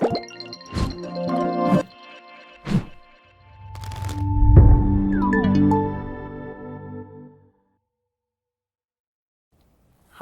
Hi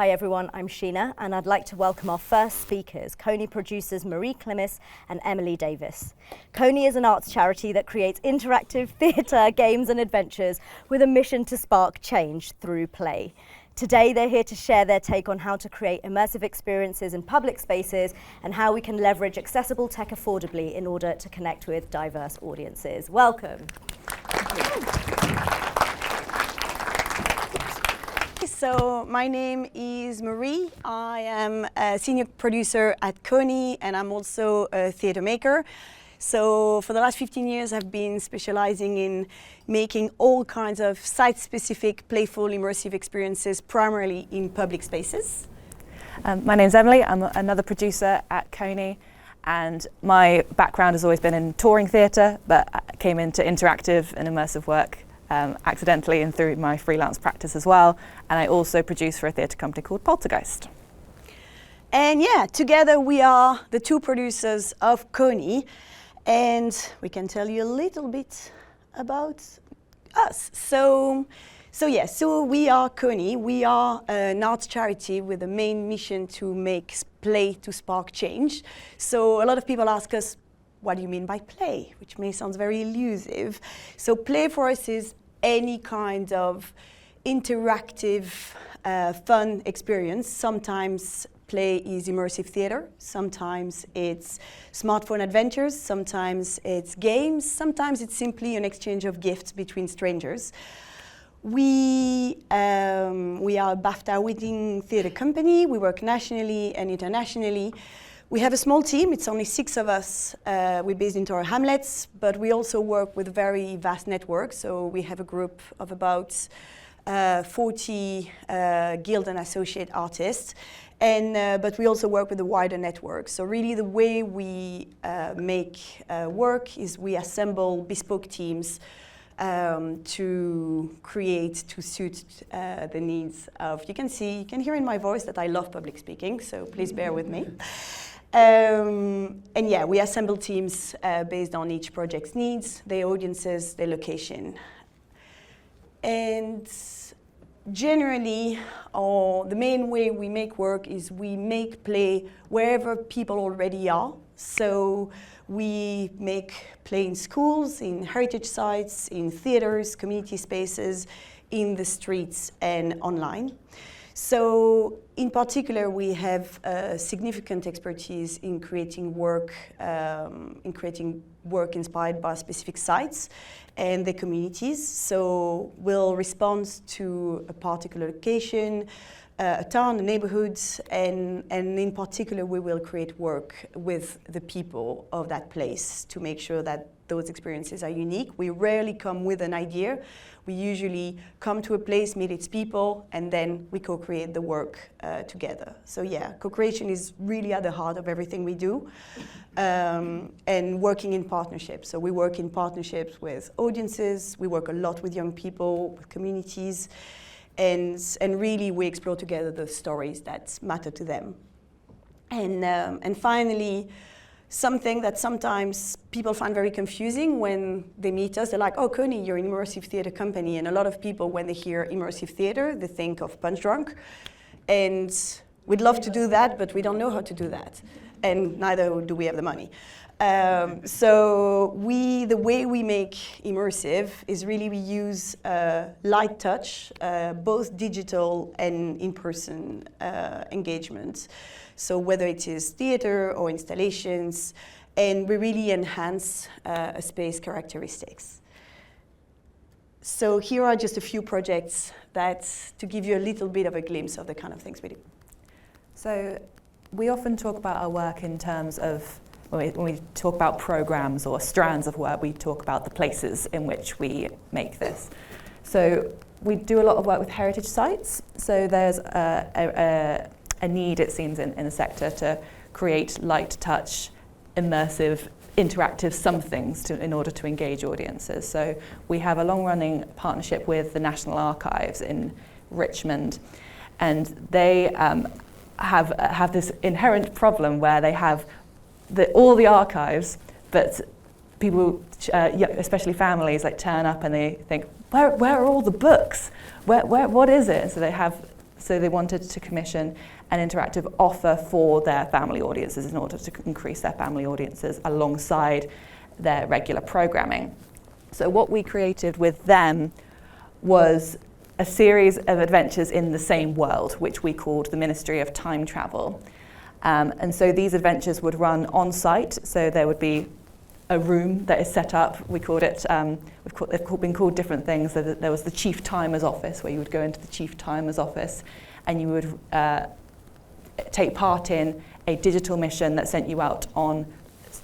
everyone, I'm Sheena and I'd like to welcome our first speakers, Coney producers Marie Klimis and Emily Davis. Coney is an arts charity that creates interactive theatre, games and adventures with a mission to spark change through play. Today they're here to share their take on how to create immersive experiences in public spaces and how we can leverage accessible tech affordably in order to connect with diverse audiences. Welcome. So my name is Marie. I am a senior producer at Coney and I'm also a theatre maker. So for the last 15 years I've been specializing in making all kinds of site-specific, playful, immersive experiences, primarily in public spaces. My name's Emily. I'm another producer at Coney, and my background has always been in touring theatre, but I came into interactive and immersive work accidentally and through my freelance practice as well. And I also produce for a theatre company called Poltergeist. And yeah, together we are the two producers of Coney, and we can tell you a little bit about us. So we are Coney. We are an arts charity with a main mission to make play to spark change. So a lot of people ask us, what do you mean by play? Which may sound very elusive. So play for us is any kind of interactive, fun experience. Sometimes play is immersive theatre, sometimes it's smartphone adventures, sometimes it's games, sometimes it's simply an exchange of gifts between strangers. We are a BAFTA-winning theatre company. We work nationally and internationally. We have a small team, it's only 6 of us. We're based in Torre Hamlets, but we also work with a very vast network. So we have a group of about 40 guild and associate artists. But we also work with a wider network. So really the way we make work is we assemble bespoke teams to create, to suit the needs of, you can hear in my voice that I love public speaking, so please bear with me. And yeah, we assemble teams based on each project's needs, their audiences, their location. And generally, the main way we make work is we make play wherever people already are. So we make play in schools, in heritage sites, in theaters, community spaces, in the streets and online. So in particular, we have significant expertise in creating work inspired by specific sites and the communities. So we'll respond to a particular location, a town, a neighborhood, and in particular, we will create work with the people of that place to make sure that those experiences are unique. We rarely come with an idea. We usually come to a place, meet its people, and then we co-create the work together. So yeah, co-creation is really at the heart of everything we do, and working in partnerships. So we work in partnerships with audiences, we work a lot with young people, with communities, and really we explore together the stories that matter to them. And finally, something that sometimes people find very confusing when they meet us. They're like, oh, Coney, you're an immersive theatre company. And a lot of people, when they hear immersive theatre, they think of Punch Drunk. And we'd love to do that, but we don't know how to do that. And neither do we have the money. So the way we make immersive is really we use light touch, both digital and in-person engagement. So whether it is theatre or installations, and we really enhance a space characteristics. So here are just a few projects to give you a little bit of a glimpse of the kind of things we do. So we often talk about our work in terms of, when we talk about programs or strands of work, we talk about the places in which we make this. So we do a lot of work with heritage sites. So there's a need, it seems, in the sector to create light touch, immersive, interactive somethings in order to engage audiences. So we have a long-running partnership with the National Archives in Richmond, and they have this inherent problem where they have all the archives, but people, especially families, like turn up and they think, where are all the books? What is it? So they wanted to commission an interactive offer for their family audiences in order to increase their family audiences alongside their regular programming. So what we created with them was a series of adventures in the same world, which we called the Ministry of Time Travel. And so these adventures would run on site, so there would be a room that is set up. We called it, they've been called different things. So there was the Chief Timer's office, where you would go into the Chief Timer's office and you would take part in a digital mission that sent you out on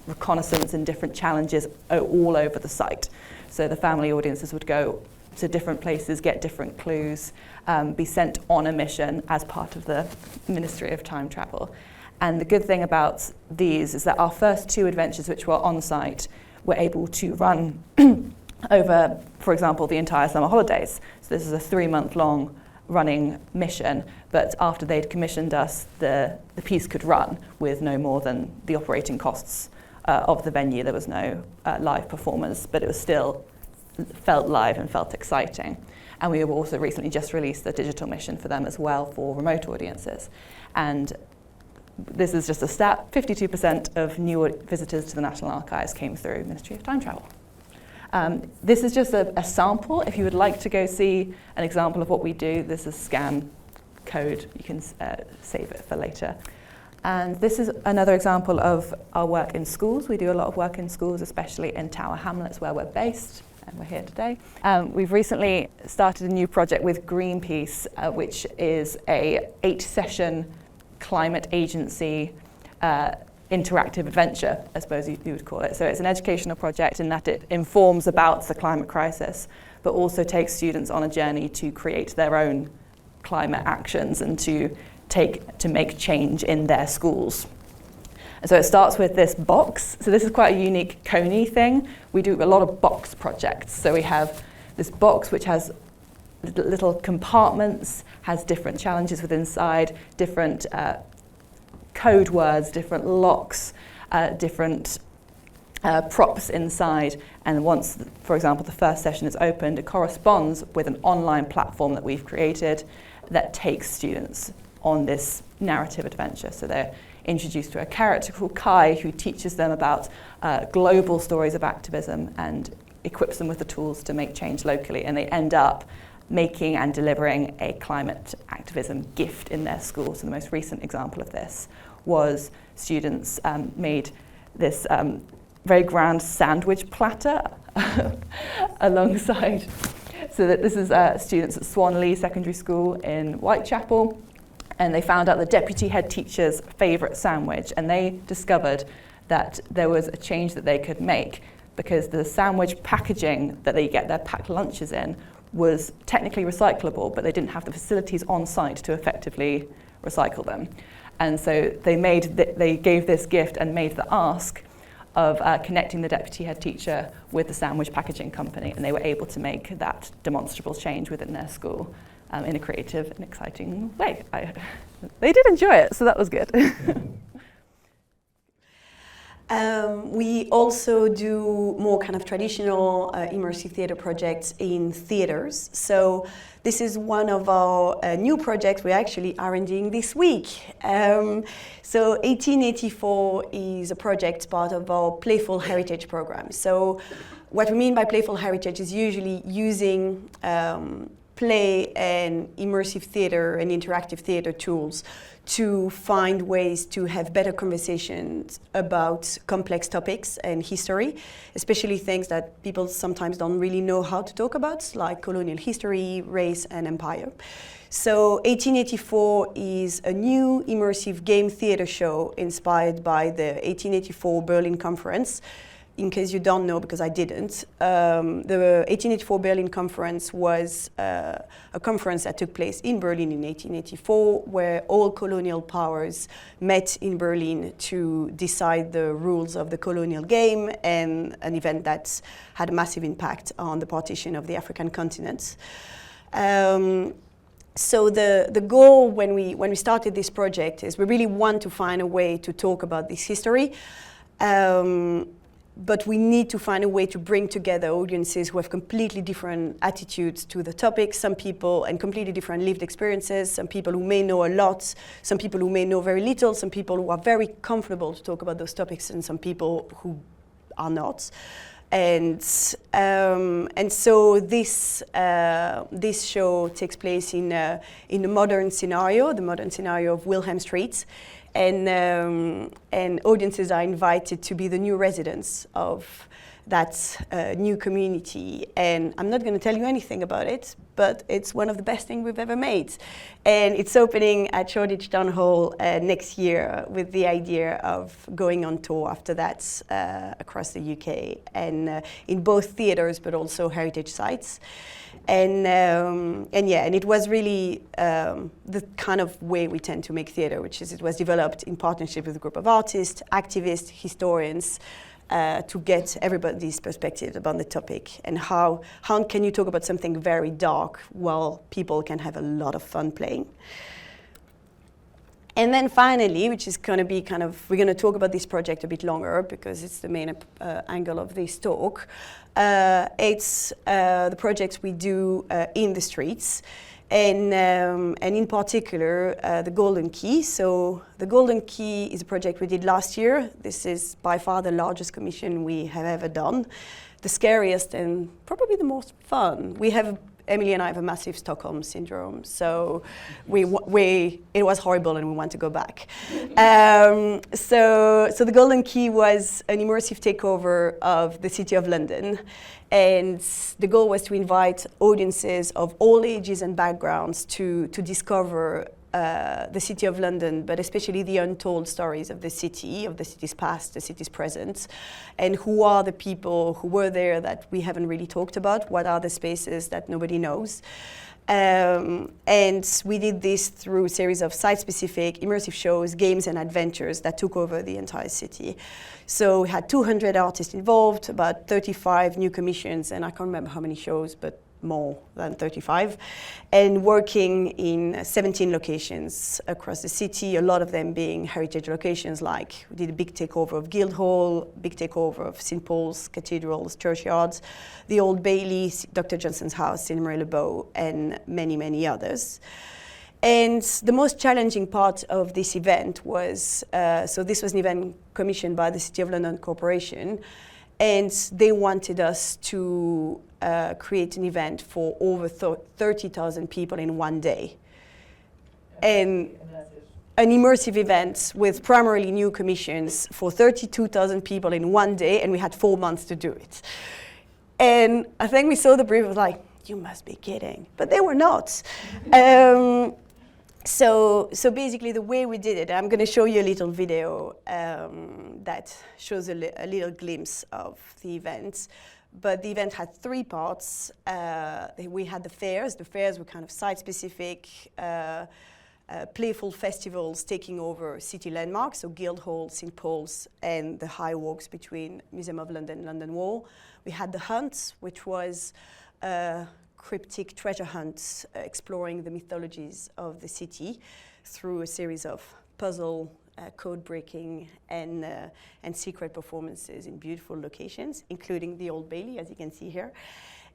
reconnaissance and different challenges all over the site. So the family audiences would go to different places, get different clues, be sent on a mission as part of the Ministry of Time Travel. And the good thing about these is that our first 2 adventures, which were on site, were able to run over, for example, the entire summer holidays. So this is a 3-month-long running mission, but after they'd commissioned us, the piece could run with no more than the operating costs of the venue. There was no live performance, but it was still felt live and felt exciting. And we have also recently just released a digital mission for them as well for remote audiences. And this is just a stat, 52% of new visitors to the National Archives came through Ministry of Time Travel. This is just a sample. If you would like to go see an example of what we do, this is scan code. You can save it for later. And this is another example of our work in schools. We do a lot of work in schools, especially in Tower Hamlets, where we're based, and we're here today. We've recently started a new project with Greenpeace, which is a 8-session climate agency interactive adventure, I suppose you would call it. So it's an educational project in that it informs about the climate crisis, but also takes students on a journey to create their own climate actions and to make change in their schools. And so it starts with this box. So this is quite a unique Coney thing. We do a lot of box projects. So we have this box which has little compartments, has different challenges within inside, different code words, different locks, different props inside. And once, for example, the first session is opened, it corresponds with an online platform that we've created that takes students on this narrative adventure. So they're introduced to a character called Kai, who teaches them about global stories of activism and equips them with the tools to make change locally. And they end up making and delivering a climate activism gift in their school. So the most recent example of this was students made this very grand sandwich platter alongside. So that this is students at Swanley Secondary School in Whitechapel, and they found out the deputy head teacher's favourite sandwich, and they discovered that there was a change that they could make because the sandwich packaging that they get their packed lunches in was technically recyclable, but they didn't have the facilities on site to effectively recycle them. And so they gave this gift and made the ask of connecting the deputy head teacher with the sandwich packaging company, and they were able to make that demonstrable change within their school in a creative and exciting way. They did enjoy it, so that was good. We also do more kind of traditional immersive theatre projects in theatres. So this is one of our new projects we're actually R&Ding this week. So 1884 is a project part of our Playful Heritage program. So what we mean by Playful Heritage is usually using play and immersive theatre and interactive theatre tools to find ways to have better conversations about complex topics and history, especially things that people sometimes don't really know how to talk about, like colonial history, race, and empire. So 1884 is a new immersive game theatre show inspired by the 1884 Berlin Conference. In case you don't know, because I didn't, the 1884 Berlin Conference was a conference that took place in Berlin in 1884, where all colonial powers met in Berlin to decide the rules of the colonial game, and an event that had a massive impact on the partition of the African continent. So the goal when we started this project is we really want to find a way to talk about this history, But we need to find a way to bring together audiences who have completely different attitudes to the topic, some people, and completely different lived experiences, some people who may know a lot, some people who may know very little, some people who are very comfortable to talk about those topics, and some people who are not. And so this show takes place in a modern scenario, the modern scenario of Wilhelm Street. And audiences are invited to be the new residents of that new community. And I'm not going to tell you anything about it, but it's one of the best things we've ever made. And it's opening at Shoreditch Town Hall next year, with the idea of going on tour after that across the UK, and in both theatres but also heritage sites. And it was really the kind of way we tend to make theatre, which is it was developed in partnership with a group of artists, activists, historians, to get everybody's perspective about the topic, and how can you talk about something very dark while people can have a lot of fun playing. And then finally, which is going to be we're going to talk about this project a bit longer because it's the main angle of this talk. It's the projects we do in the streets, and in particular the Golden Key. So the Golden Key is a project we did last year. This is by far the largest commission we have ever done, the scariest and probably the most fun. Emily and I have a massive Stockholm syndrome, so it was horrible and we want to go back. So the Golden Key was an immersive takeover of the City of London, and the goal was to invite audiences of all ages and backgrounds to discover the City of London, but especially the untold stories of the city's past, the city's present, and who are the people who were there that we haven't really talked about, what are the spaces that nobody knows. And we did this through a series of site-specific immersive shows, games and adventures that took over the entire city. So we had 200 artists involved, about 35 new commissions, and I can't remember how many shows, but more than 35, and working in 17 locations across the city, a lot of them being heritage locations, like we did a big takeover of Guildhall, big takeover of St. Paul's Cathedrals, churchyards, the Old Bailey, Dr. Johnson's house in Marylebone, and many, many others. And the most challenging part of this event was, so this was an event commissioned by the City of London Corporation, and they wanted us to create an event for over 30,000 people in one day. And an immersive event with primarily new commissions for 32,000 people in one day, and we had 4 months to do it. And I think we saw the brief, was like, you must be kidding. But they were not. So basically the way we did it, I'm going to show you a little video that shows a little glimpse of the event. But the event had 3 parts. We had the fairs. The fairs were kind of site-specific, playful festivals taking over city landmarks, so Guildhall, St. Paul's, and the high walks between Museum of London and London Wall. We had the hunt, which was cryptic treasure hunts exploring the mythologies of the city through a series of puzzle, code breaking, and secret performances in beautiful locations, including the Old Bailey, as you can see here.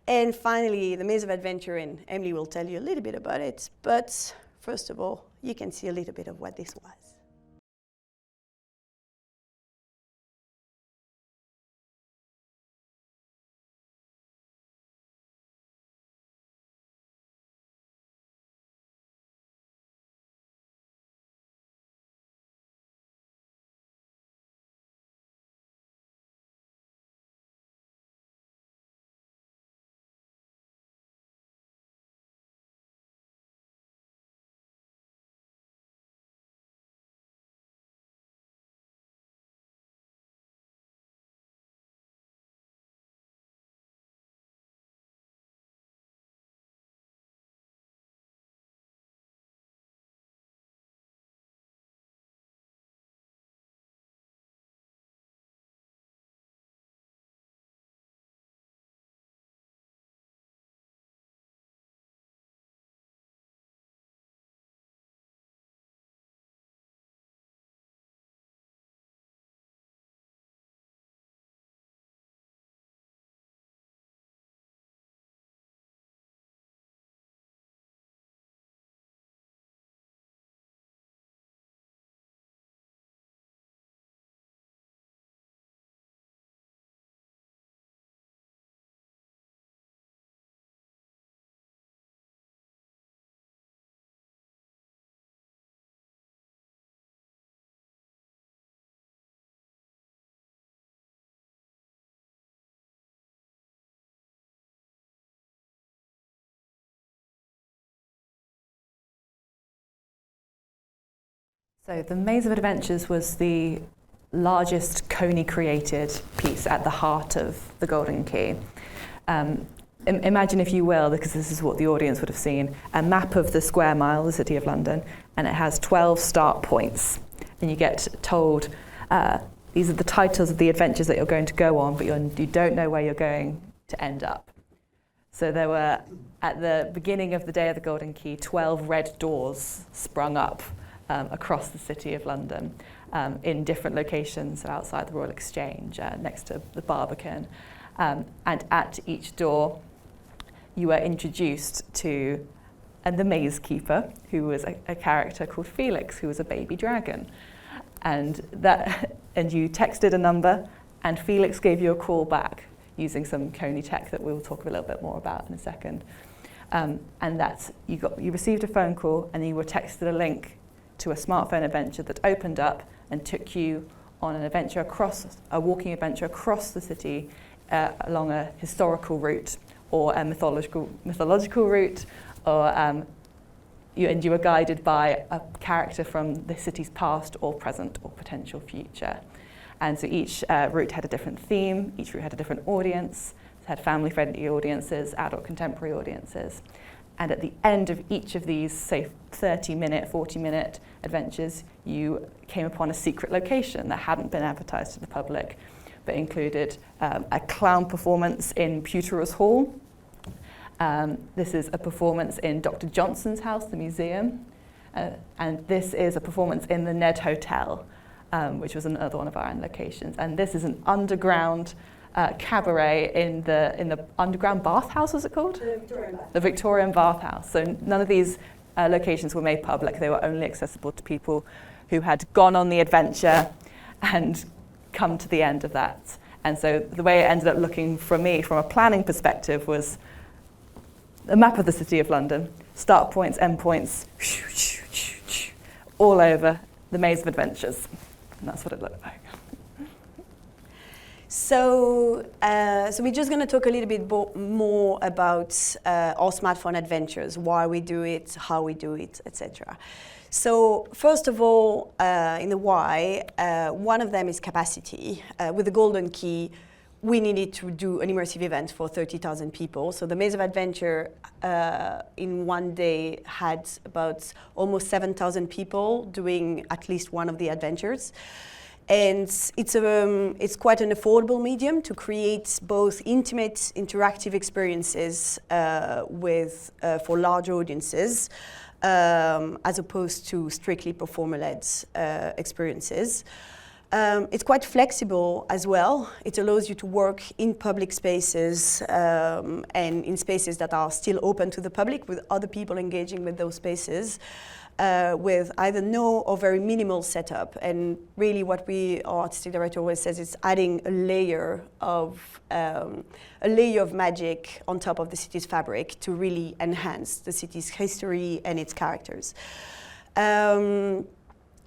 And finally, the Maze of Adventure, and Emily will tell you a little bit about it. But first of all, you can see a little bit of what this was. So the Maze of Adventures was the largest Coney created piece at the heart of the Golden Key. Imagine, if you will, because this is what the audience would have seen, a map of the square mile, the City of London, and it has 12 start points. And you get told, these are the titles of the adventures that you're going to go on, but you don't know where you're going to end up. So there were, at the beginning of the Day of the Golden Key, 12 red doors sprung up across the City of London in different locations outside the Royal Exchange, next to the Barbican. And at each door, you were introduced to the maze keeper, who was a character called Felix, who was a baby dragon. And you texted a number, and Felix gave you a call back using some Coney tech that we'll talk a little bit more about in a second. And that you received a phone call, and you were texted a link to a smartphone adventure that opened up and took you on a walking adventure across the city along a historical route or a mythological route, or you were guided by a character from the city's past or present or potential future. And so each route had a different theme, each route had a different audience. It had family-friendly audiences, adult contemporary audiences. And at the end of each of these, say, 30-minute, 40-minute adventures, you came upon a secret location that hadn't been advertised to the public, but included a clown performance in Pewterers Hall. This is a performance in Dr. Johnson's house, the museum. And this is a performance in the Ned Hotel, which was another one of our locations. And this is an underground cabaret in the underground bathhouse, was it called? The Victorian bathhouse. The Victorian bathhouse. So none of these locations were made public. They were only accessible to people who had gone on the adventure and come to the end of that. And so the way it ended up looking for me from a planning perspective was a map of the City of London, start points, end points, all over the Maze of Adventures. And that's what it looked like. So we're just going to talk a little bit more about our smartphone adventures, why we do it, how we do it, etc. So first of all, in the why, one of them is capacity. With the Golden Key, we needed to do an immersive event for 30,000 people. So the Maze of Adventure in one day had about almost 7,000 people doing at least one of the adventures. And it's quite an affordable medium to create both intimate, interactive experiences for large audiences, as opposed to strictly performer-led experiences. It's quite flexible as well. It allows you to work in public spaces and in spaces that are still open to the public, with other people engaging with those spaces. With either no or very minimal setup. And really what our artistic director always says is adding a layer of magic on top of the city's fabric to really enhance the city's history and its characters.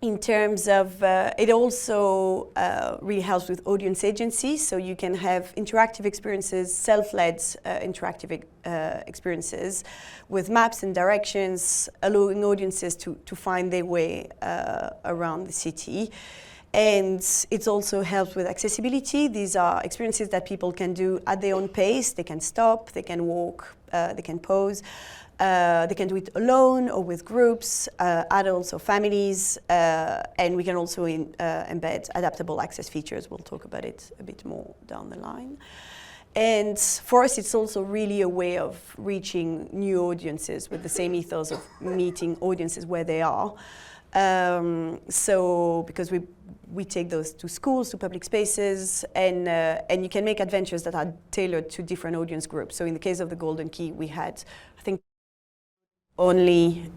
In terms of, it also really helps with audience agency, so you can have interactive experiences, self-led interactive experiences with maps and directions, allowing audiences to find their way around the city. And it also helps with accessibility. These are experiences that people can do at their own pace. They can stop, they can walk, they can pause. They can do it alone or with groups, adults or families, and we can also embed adaptable access features. We'll talk about it a bit more down the line. And for us, it's also really a way of reaching new audiences with the same ethos of meeting audiences where they are. So because we take those to schools, to public spaces, and you can make adventures that are tailored to different audience groups. So in the case of the Golden Key, we had, I think, only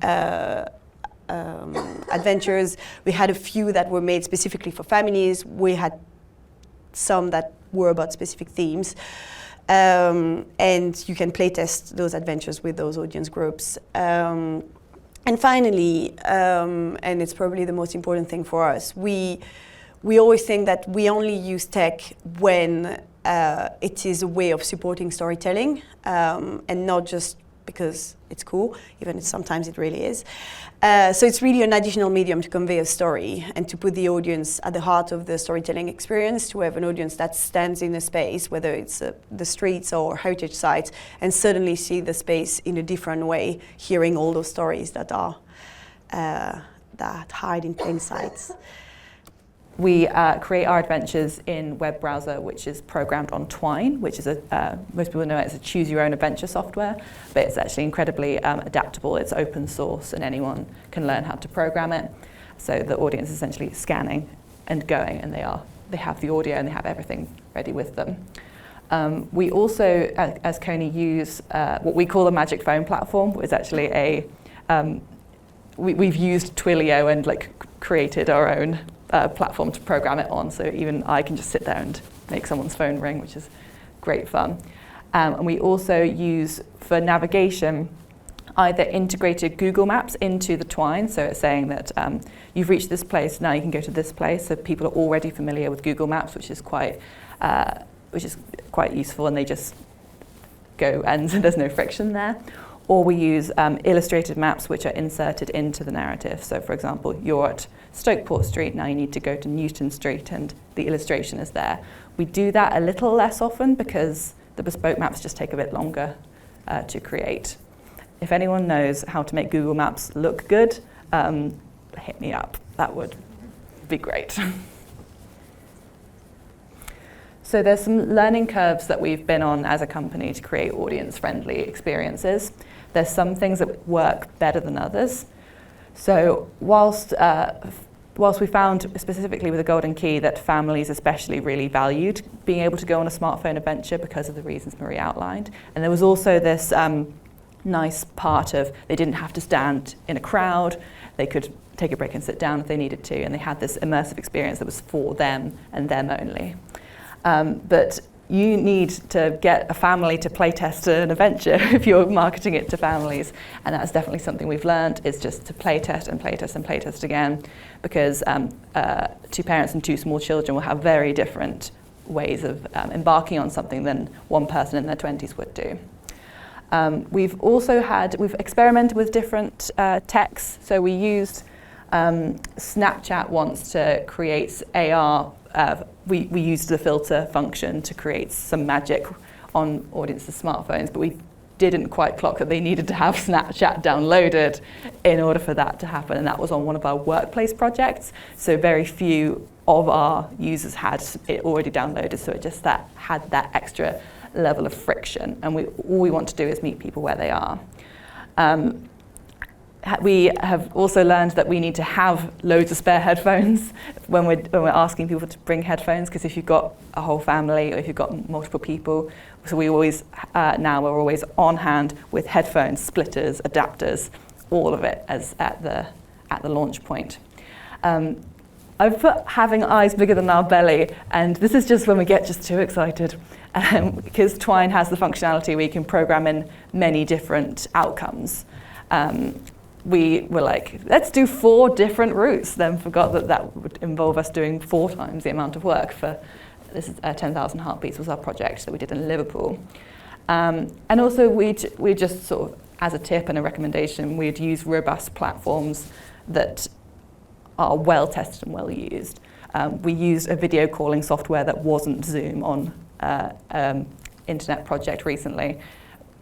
adventures. We had a few that were made specifically for families. We had some that were about specific themes. And you can playtest those adventures with those audience groups. And finally, and it's probably the most important thing for us, we always think that we only use tech when it is a way of supporting storytelling, and not just because it's cool, even if sometimes it really is. So it's really an additional medium to convey a story and to put the audience at the heart of the storytelling experience, to have an audience that stands in a space, whether it's the streets or heritage sites, and suddenly see the space in a different way, hearing all those stories that are that hide in plain sight. We create our adventures in web browser, which is programmed on Twine, which is most people know it as a choose-your-own-adventure software, but it's actually incredibly adaptable. It's open source, and anyone can learn how to program it. So the audience is essentially scanning and going, and they have the audio and they have everything ready with them. We also, as Coney, use what we call a magic phone platform, which is actually we've used Twilio and created our own platform to program it on, so even I can just sit there and make someone's phone ring, which is great fun. And we also use, for navigation, either integrated Google Maps into the Twine, so it's saying that you've reached this place, now you can go to this place, so people are already familiar with Google Maps, which is quite useful, and they just go, and there's no friction there. Or we use illustrated maps which are inserted into the narrative. So for example, you're at Stokeport Street, now you need to go to Newton Street, and the illustration is there. We do that a little less often because the bespoke maps just take a bit longer to create. If anyone knows how to make Google Maps look good, hit me up. That would be great. So there's some learning curves that we've been on as a company to create audience-friendly experiences. There's some things that work better than others. So whilst we found specifically with the Golden Key that families especially really valued being able to go on a smartphone adventure because of the reasons Marie outlined. And there was also this nice part of they didn't have to stand in a crowd, they could take a break and sit down if they needed to, and they had this immersive experience that was for them and them only. But you need to get a family to playtest an adventure if you're marketing it to families, and that's definitely something we've learned, is just to playtest and playtest and playtest again, because two parents and two small children will have very different ways of embarking on something than one person in their 20s would do. We've experimented with different techs, so we used Snapchat once to create AR. We used the filter function to create some magic on audiences' smartphones, but we didn't quite clock that they needed to have Snapchat downloaded in order for that to happen, and that was on one of our workplace projects. So very few of our users had it already downloaded, so it just had that extra level of friction, and all we want to do is meet people where they are. We have also learned that we need to have loads of spare headphones when we're asking people to bring headphones, because if you've got a whole family or if you've got multiple people, so we're always on hand with headphones, splitters, adapters, all of it as at the launch point. I've put having eyes bigger than our belly, and this is just when we get just too excited, because Twine has the functionality where you can program in many different outcomes. We were like, let's do 4 different routes, then forgot that would involve us doing 4 times the amount of work for, this is 10,000 Heartbeats was our project that we did in Liverpool. And also we just sort of, as a tip and a recommendation, we'd use robust platforms that are well tested and well used. We used a video calling software that wasn't Zoom on internet project recently.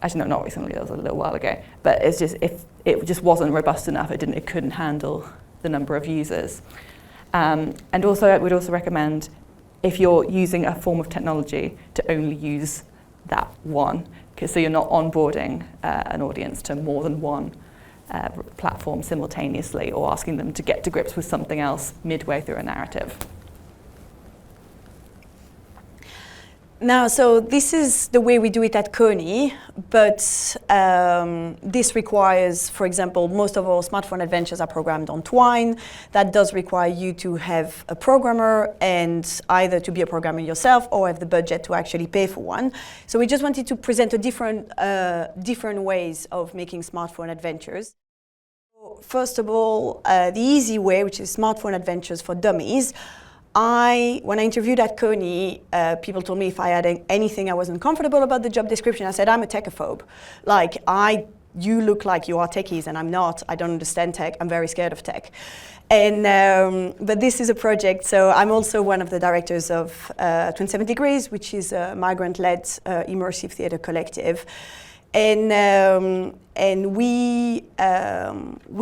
Actually, no, not recently, that was a little while ago. But it's just, if it just wasn't robust enough, it couldn't handle the number of users. And also, I would also recommend, if you're using a form of technology, to only use that one, so you're not onboarding an audience to more than one platform simultaneously, or asking them to get to grips with something else midway through a narrative. Now, so this is the way we do it at Coney, but this requires, for example, most of our smartphone adventures are programmed on Twine. That does require you to have a programmer, and either to be a programmer yourself or have the budget to actually pay for one. So we just wanted to present a different ways of making smartphone adventures. First of all, the easy way, which is smartphone adventures for dummies. When I interviewed at Coney, people told me if I had anything I wasn't comfortable about the job description, I said, I'm a techophobe. Like, I you look like you are techies and I'm not. I don't understand tech. I'm very scared of tech. And but this is a project. So I'm also one of the directors of 27 Degrees, which is a migrant-led immersive theatre collective. And we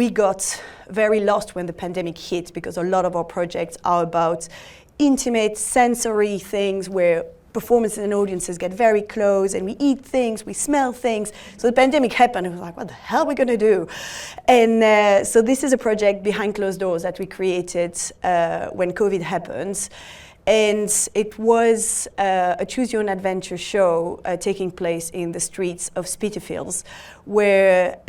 got very lost when the pandemic hit, because a lot of our projects are about intimate sensory things where performances and audiences get very close, and we eat things, we smell things. So the pandemic happened, and we were like, what the hell are we gonna do? And so this is a project behind closed doors that we created when COVID happened. And it was a Choose Your Own Adventure show taking place in the streets of Spitalfields, where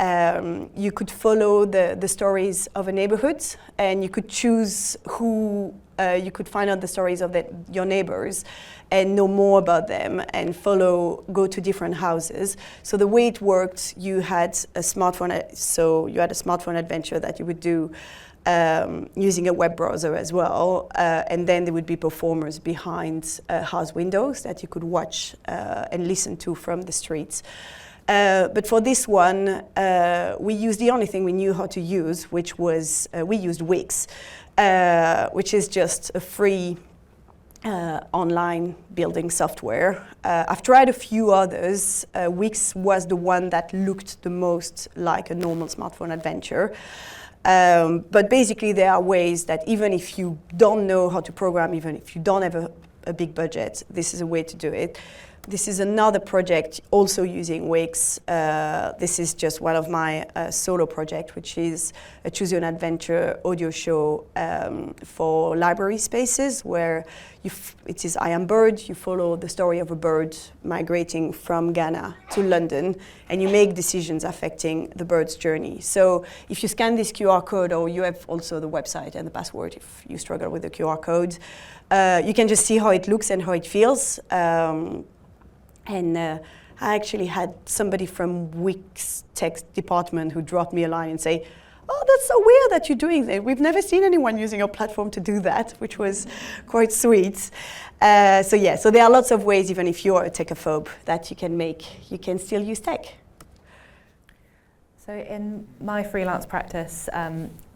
you could follow the stories of a neighborhood, and you could choose who, you could find out the stories of your neighbors and know more about them and go to different houses. So the way it worked, you had a smartphone adventure that you would do using a web browser as well, and then there would be performers behind house windows that you could watch and listen to from the streets. But for this one, we used the only thing we knew how to use, which was we used Wix, which is just a free online building software. I've tried a few others. Wix was the one that looked the most like a normal smartphone adventure. But basically there are ways that even if you don't know how to program, even if you don't have a big budget, this is a way to do it. This is another project also using Wix. This is just one of my solo projects, which is a Choose Your Own Adventure audio show for library spaces, where it is I Am Bird. You follow the story of a bird migrating from Ghana to London, and you make decisions affecting the bird's journey. So if you scan this QR code, or you have also the website and the password if you struggle with the QR code, you can just see how it looks and how it feels. And I actually had somebody from Wix tech department who dropped me a line and say, oh, that's so weird that you're doing that. We've never seen anyone using your platform to do that, which was quite sweet. So there are lots of ways, even if you're a techophobe, that you can still use tech. So in my freelance practice,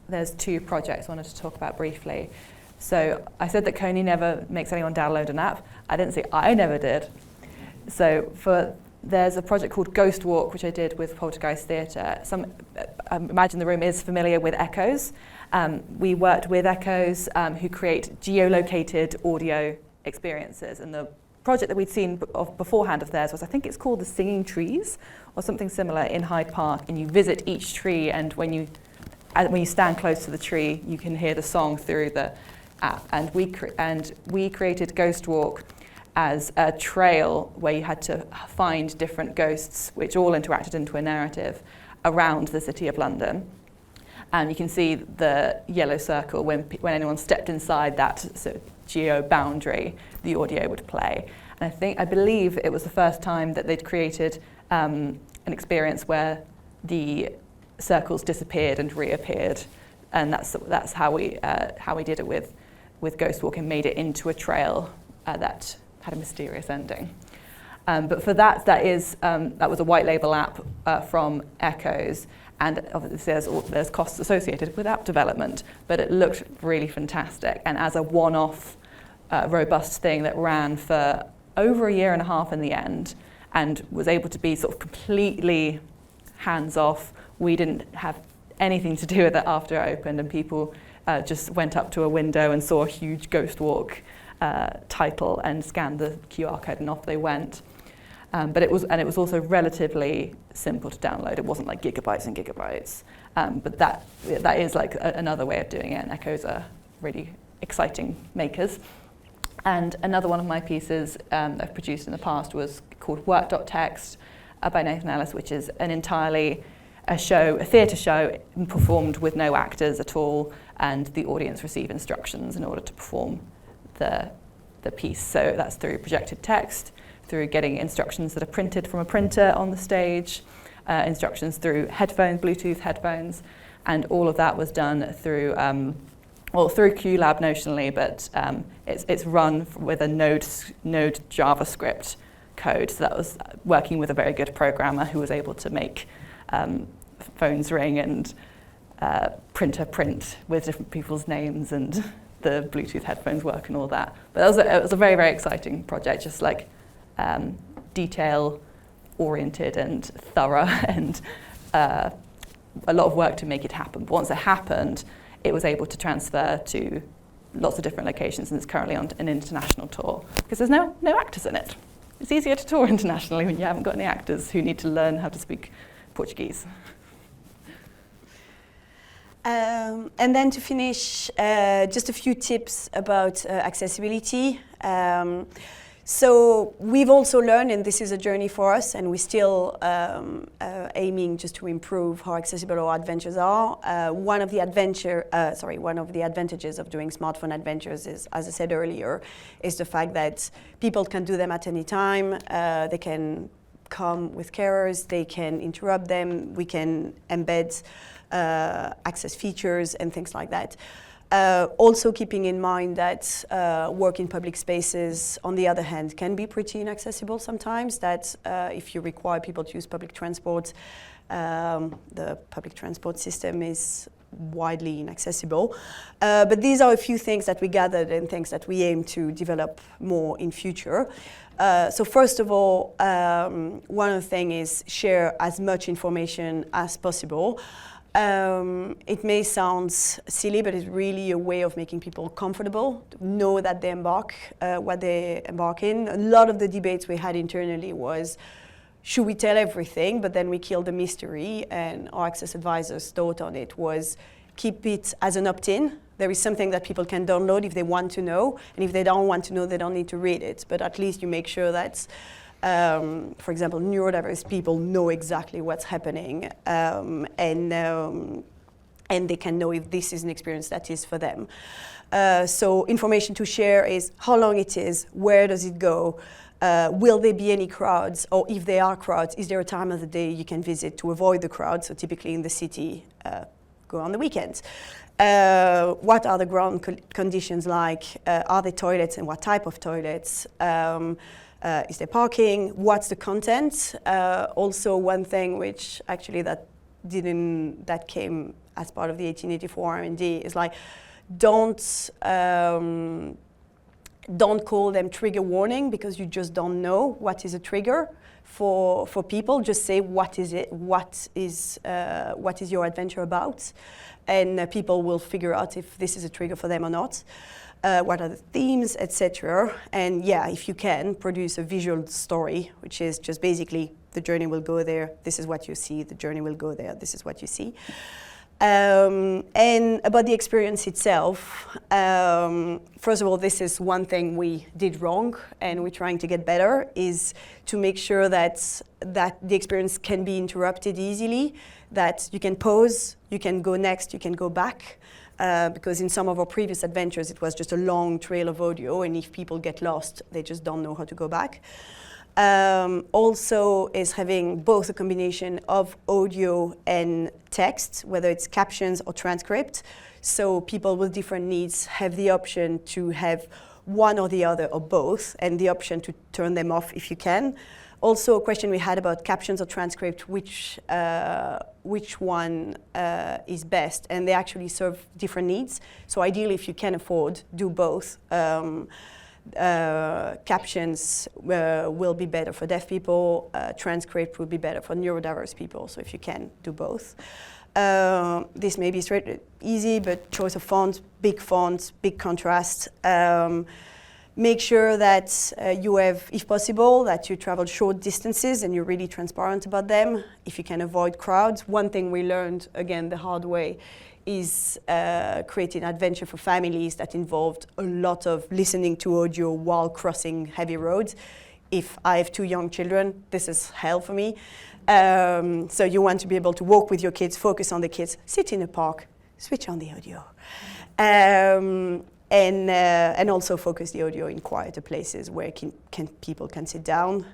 there's two projects I wanted to talk about briefly. So I said that Coney never makes anyone download an app. I didn't say I never did. So there's a project called Ghost Walk, which I did with Poltergeist Theatre. I imagine the room is familiar with Echoes. We worked with Echoes, who create geolocated audio experiences. And the project that we'd seen beforehand of theirs was, I think it's called The Singing Trees, or something similar, in Hyde Park. And you visit each tree, and when you stand close to the tree, you can hear the song through the app. And we created Ghost Walk as a trail where you had to find different ghosts, which all interacted into a narrative around the City of London. And you can see the yellow circle when anyone stepped inside that sort of geo-boundary, the audio would play. And I believe it was the first time that they'd created an experience where the circles disappeared and reappeared. And that's how we did it with Ghost Walk, and made it into a trail that had a mysterious ending. But for that was a white label app from Echoes, and obviously there's costs associated with app development, but it looked really fantastic. And as a one-off robust thing that ran for over a year and a half in the end, and was able to be sort of completely hands-off. We didn't have anything to do with it after it opened, and people just went up to a window and saw a huge Ghost Walk title and scanned the QR code, and off they went. But it was also relatively simple to download. It wasn't like gigabytes and gigabytes. But that is like another way of doing it. And Echoes are really exciting makers. And another one of my pieces I've produced in the past was called Work.Text by Nathan Ellis, which is an entirely a theatre show performed with no actors at all, and the audience receive instructions in order to perform the piece. So that's through projected text, through getting instructions that are printed from a printer on the stage, instructions through headphones, Bluetooth headphones, and all of that was done through through QLab notionally, but it's run with a Node JavaScript code. So that was working with a very good programmer who was able to make phones ring and printer print with different people's names and the Bluetooth headphones work and all that. But it was a very, very exciting project, just like detail-oriented and thorough, and a lot of work to make it happen. But once it happened, it was able to transfer to lots of different locations, and it's currently on an international tour because there's no actors in it. It's easier to tour internationally when you haven't got any actors who need to learn how to speak Portuguese. And then to finish, just a few tips about accessibility. So we've also learned, and this is a journey for us, and we're still aiming just to improve how accessible our adventures are. One of the advantages of doing smartphone adventures is, as I said earlier, is the fact that people can do them at any time. They can come with carers, they can interrupt them, we can embed access features and things like that. Also keeping in mind that work in public spaces, on the other hand, can be pretty inaccessible sometimes, that if you require people to use public transport, the public transport system is widely inaccessible. But these are a few things that we gathered and things that we aim to develop more in future. So first of all, one of the things is share as much information as possible. It may sound silly, but it's really a way of making people comfortable, know that they what they embark in. A lot of the debates we had internally was, should we tell everything? But then we killed the mystery, and our access advisors' thought on it was, keep it as an opt-in. There is something that people can download if they want to know, and if they don't want to know, they don't need to read it. But at least you make sure that for example, neurodiverse people know exactly what's happening, and they can know if this is an experience that is for them. So information to share is how long it is, where does it go, will there be any crowds, or if there are crowds, is there a time of the day you can visit to avoid the crowd? So typically in the city, go on the weekends. What are the ground conditions like? Are there toilets, and what type of toilets? Is there parking? What's the content? Also, one thing which actually that came as part of the 1884 R&D is like, don't call them trigger warning, because you just don't know what is a trigger for people. Just say what is it? What is your adventure about? And people will figure out if this is a trigger for them or not. What are the themes, etc. And yeah, if you can, produce a visual story, which is just basically the journey will go there, this is what you see, the journey will go there, this is what you see. And about the experience itself, first of all, this is one thing we did wrong, and we're trying to get better, is to make sure that the experience can be interrupted easily, that you can pause, you can go next, you can go back. Because in some of our previous adventures, it was just a long trail of audio, and if people get lost, they just don't know how to go back. Also is having both a combination of audio and text, whether it's captions or transcript. So people with different needs have the option to have one or the other or both, and the option to turn them off if you can. Also, a question we had about captions or transcript, which one is best, and they actually serve different needs. So ideally, if you can afford, do both. Captions will be better for deaf people, transcript will be better for neurodiverse people, so if you can, do both. This may be easy, but choice of fonts, big contrast. Make sure that you have, if possible, that you travel short distances and you're really transparent about them. If you can avoid crowds. One thing we learned, again, the hard way, is creating adventure for families that involved a lot of listening to audio while crossing heavy roads. If I have 2 young children, this is hell for me. So you want to be able to walk with your kids, focus on the kids, sit in a park, switch on the audio. And also focus the audio in quieter places where people can sit down.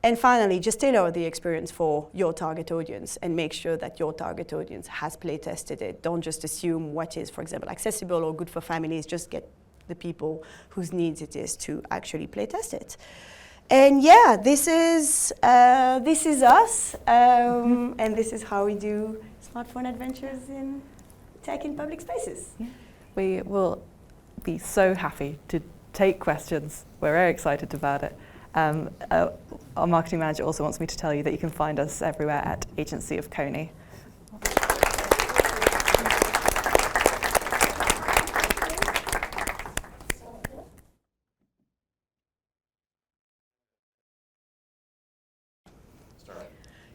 And finally, just tailor the experience for your target audience and make sure that your target audience has play tested it. Don't just assume what is, for example, accessible or good for families. Just get the people whose needs it is to actually play test it. And yeah, this is us, and this is how we do smartphone adventures in tech in public spaces. Yeah. We will be so happy to take questions. We're very excited about it. Our marketing manager also wants me to tell you that you can find us everywhere at Agency of Coney.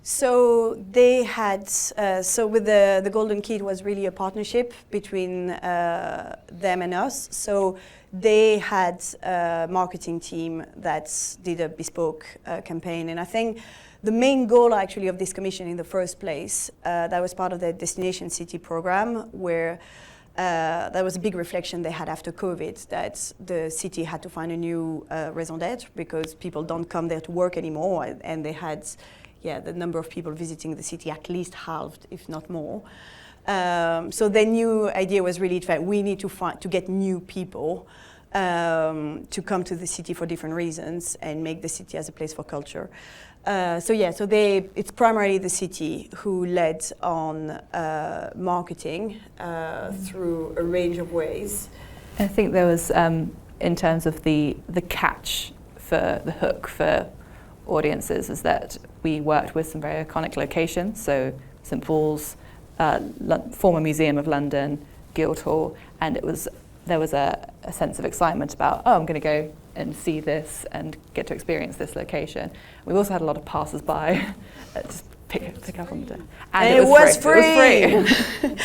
So they had, so with the Golden Key, it was really a partnership between them and us. So they had a marketing team that did a bespoke campaign. And I think the main goal actually of this commission in the first place, that was part of the Destination City program, where that was a big reflection they had after COVID, that the city had to find a new raison d'etre because people don't come there to work anymore, and they had the number of people visiting the city at least halved, if not more. So their new idea was really that we need to get new people to come to the city for different reasons and make the city as a place for culture. It's primarily the city who led on marketing through a range of ways. I think there was, in terms of the catch for the hook for audiences, is that we worked with some very iconic locations, so St Paul's, former Museum of London, Guildhall, and there was a sense of excitement about, I'm going to go and see this and get to experience this location. We also had a lot of passers-by just pick up on the day. And it was free! It was free.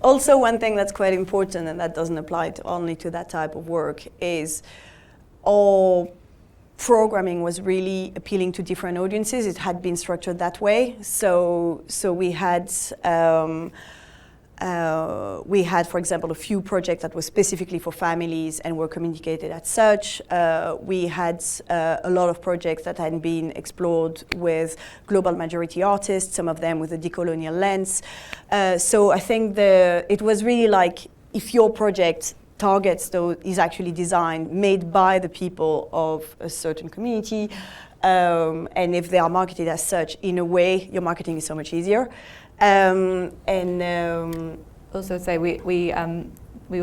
Also, one thing that's quite important, and that doesn't apply only to that type of work, is all programming was really appealing to different audiences. It had been structured that way. So we had, for example, a few projects that were specifically for families and were communicated as such. We had a lot of projects that had been explored with global majority artists, some of them with a decolonial lens. So I think it was really like, if your project targets, though, is actually designed, made by the people of a certain community, and if they are marketed as such, in a way, your marketing is so much easier. Also say we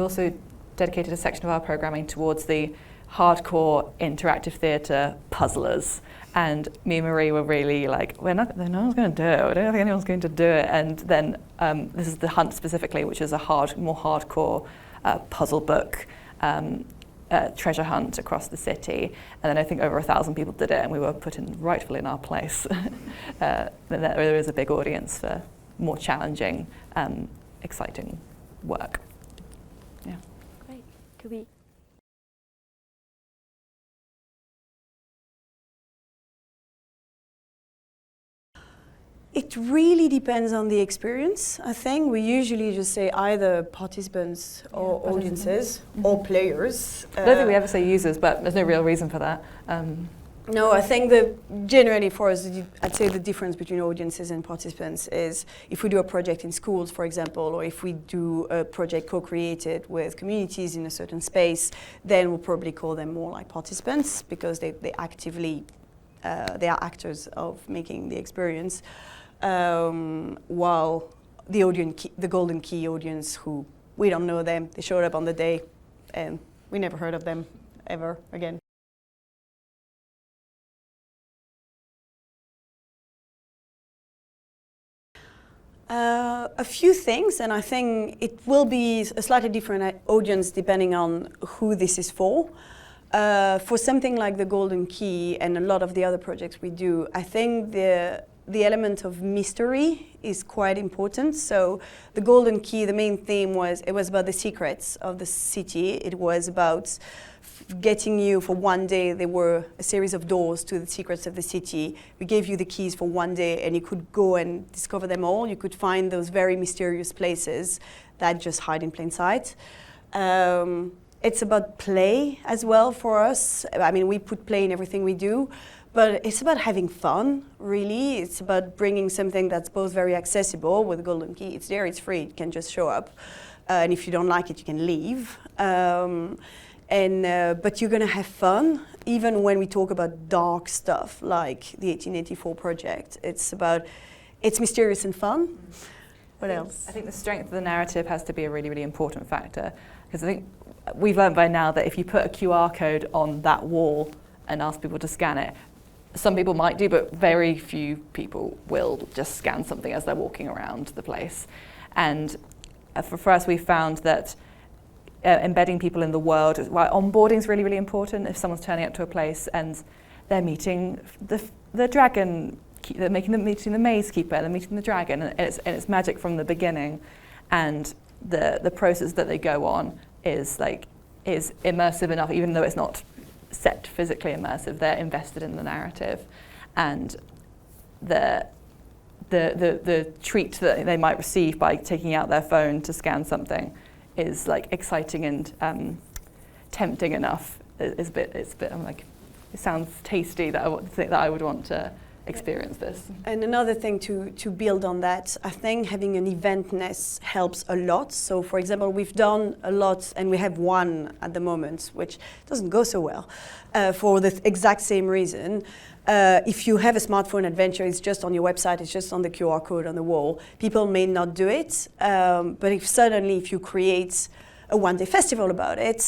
also dedicated a section of our programming towards the hardcore interactive theatre puzzlers. And me and Marie were really like, no one's going to do it. I don't think anyone's going to do it. And then this is The Hunt specifically, which is a more hardcore puzzle book treasure hunt across the city, and then I think over 1,000 people did it, and we were put in rightfully in our place. There is a big audience for more challenging, exciting work. Yeah. Great. Could we? It really depends on the experience, I think. We usually just say either participants or audiences or players. I don't think we ever say users, but there's no real reason for that. No, I think that generally for us, I'd say the difference between audiences and participants is if we do a project in schools, for example, or if we do a project co-created with communities in a certain space, then we'll probably call them more like participants because they actively, they are actors of making the experience. While the Golden Key audience, who we don't know them, they showed up on the day and we never heard of them ever again. A few things, and I think it will be a slightly different audience depending on who this is for. For something like the Golden Key and a lot of the other projects we do, I think the element of mystery is quite important. So the Golden Key, the main theme was about the secrets of the city. It was about getting you for one day. There were a series of doors to the secrets of the city. We gave you the keys for one day and you could go and discover them all. You could find those very mysterious places that just hide in plain sight. It's about play as well for us. I mean, we put play in everything we do, but it's about having fun, really. It's about bringing something that's both very accessible. With the Golden Key, it's there, it's free, it can just show up. And if you don't like it, you can leave. But you're going to have fun, even when we talk about dark stuff like the 1884 project. It's mysterious and fun. What else? I think the strength of the narrative has to be a really, really important factor, because I think we've learned by now that if you put a QR code on that wall and ask people to scan it, some people might do, but very few people will just scan something as they're walking around the place. And for us, we've found that embedding people in the world, while onboarding is really, really important. If someone's turning up to a place and they're meeting the dragon, they're meeting the maze keeper, they're meeting the dragon, and it's magic from the beginning. And the process that they go on is immersive enough, even though it's not set physically immersive. They're invested in the narrative, and the treat that they might receive by taking out their phone to scan something is like exciting and tempting enough. It's a bit. I'm like, it sounds tasty that I would want to experience this. And another thing to build on that, I think having an eventness helps a lot. So for example, we've done a lot, and we have one at the moment, which doesn't go so well, for the exact same reason. If you have a smartphone adventure, it's just on your website, it's just on the QR code on the wall. People may not do it, but if you create a one-day festival about it,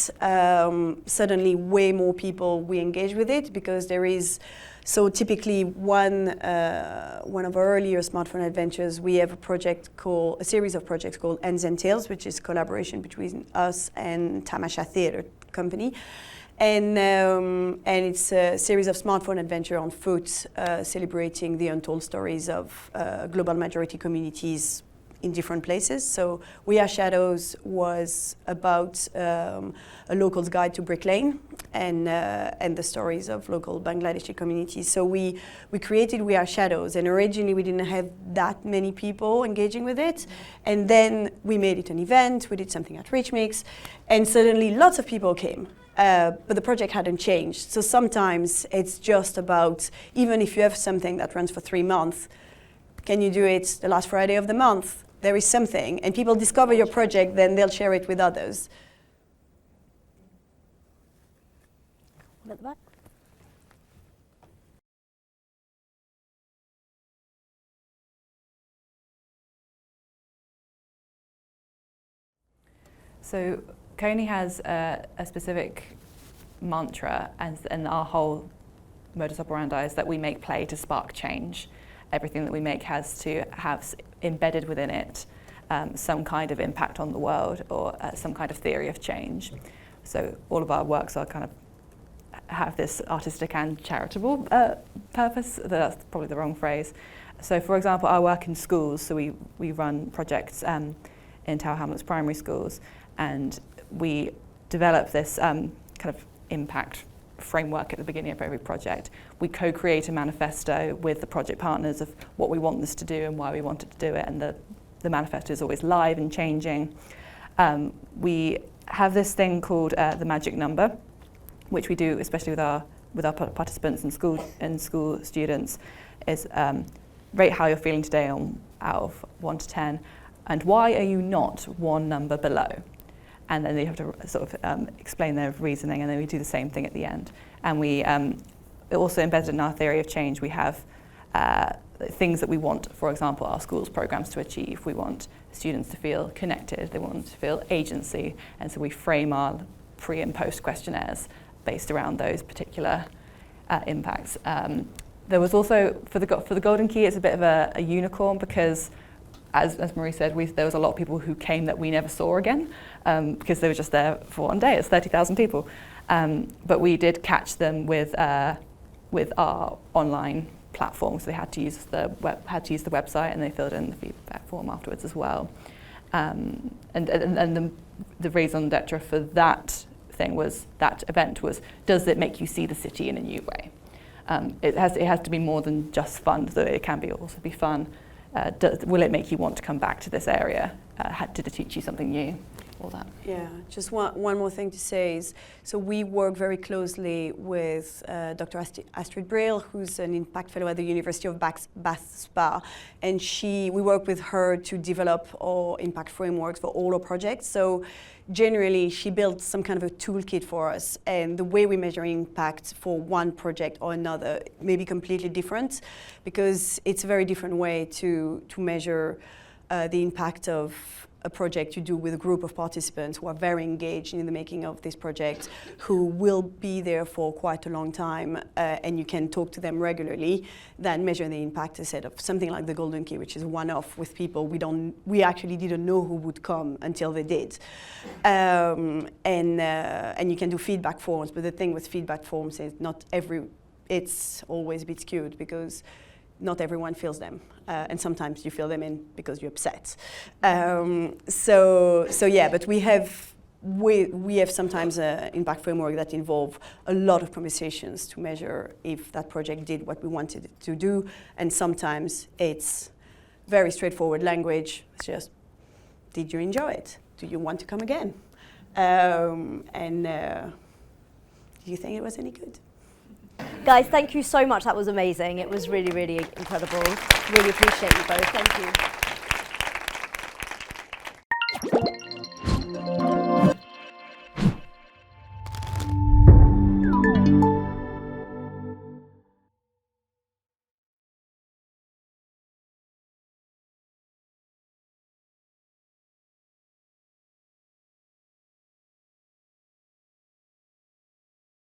suddenly way more people will engage with it, because there is. So typically, one of our earlier smartphone adventures, we have a series of projects called Ends and Tails, which is collaboration between us and Tamasha Theatre Company, and it's a series of smartphone adventure on foot, celebrating the untold stories of global majority communities in different places. So We Are Shadows was about a local's guide to Brick Lane and the stories of local Bangladeshi communities. So we created We Are Shadows, and originally we didn't have that many people engaging with it. And then we made it an event, we did something at Rich Mix, and suddenly lots of people came. But the project hadn't changed. So sometimes it's just about, even if you have something that runs for 3 months, can you do it the last Friday of the month? There is something, and people discover your project, then they'll share it with others. At the back. So Coney has a specific mantra, and our whole modus operandi is that we make play to spark change. Everything that we make has to have embedded within it some kind of impact on the world, or some kind of theory of change. So all of our works are kind of have this artistic and charitable purpose. That's probably the wrong phrase. So for example, our work in schools, so we run projects in Tower Hamlets primary schools, and we develop this kind of impact framework at the beginning of every project. We co-create a manifesto with the project partners of what we want this to do and why we want it to do it, and the manifesto is always live and changing. We have this thing called the magic number, which we do especially with our participants and school students, is rate how you're feeling today out of 1 to 10, and why are you not one number below? And then they have to sort of explain their reasoning, and then we do the same thing at the end. And we also embedded in our theory of change, we have things that we want, for example, our schools programs to achieve. We want students to feel connected, they want to feel agency, and so we frame our pre and post questionnaires based around those particular impacts. There was also, for the Golden Key, it's a bit of a unicorn, because as Marie said, there was a lot of people who came that we never saw again, because they were just there for one day. It's 30,000 people. But we did catch them with our online platform, so they had to use the website, and they filled in the feedback form afterwards as well. And the raison d'etre for that event was, does it make you see the city in a new way? It has to be more than just fun, though it can also be fun. Will it make you want to come back to this area? Did it teach you something new? for that. Yeah, just one more thing to say is, so we work very closely with Dr. Astrid Brill, who's an impact fellow at the University of Bath Spa, and we work with her to develop our impact frameworks for all our projects. So generally, she built some kind of a toolkit for us, and the way we measure impact for one project or another may be completely different, because it's a very different way to measure the impact of a project you do with a group of participants who are very engaged in the making of this project, who will be there for quite a long time, and you can talk to them regularly, than measure the impact instead of something like the Golden Key, which is one-off with people we actually didn't know who would come until they did. And you can do feedback forms, but the thing with feedback forms is it's always a bit skewed, because not everyone feels them, and sometimes you fill them in because you're upset. So yeah, but we have sometimes an impact framework that involve a lot of conversations to measure if that project did what we wanted it to do, and sometimes it's very straightforward language. It's just, did you enjoy it? Do you want to come again? And do you think it was any good? Guys, thank you so much. That was amazing. It was really, really incredible. Really appreciate you both. Thank you.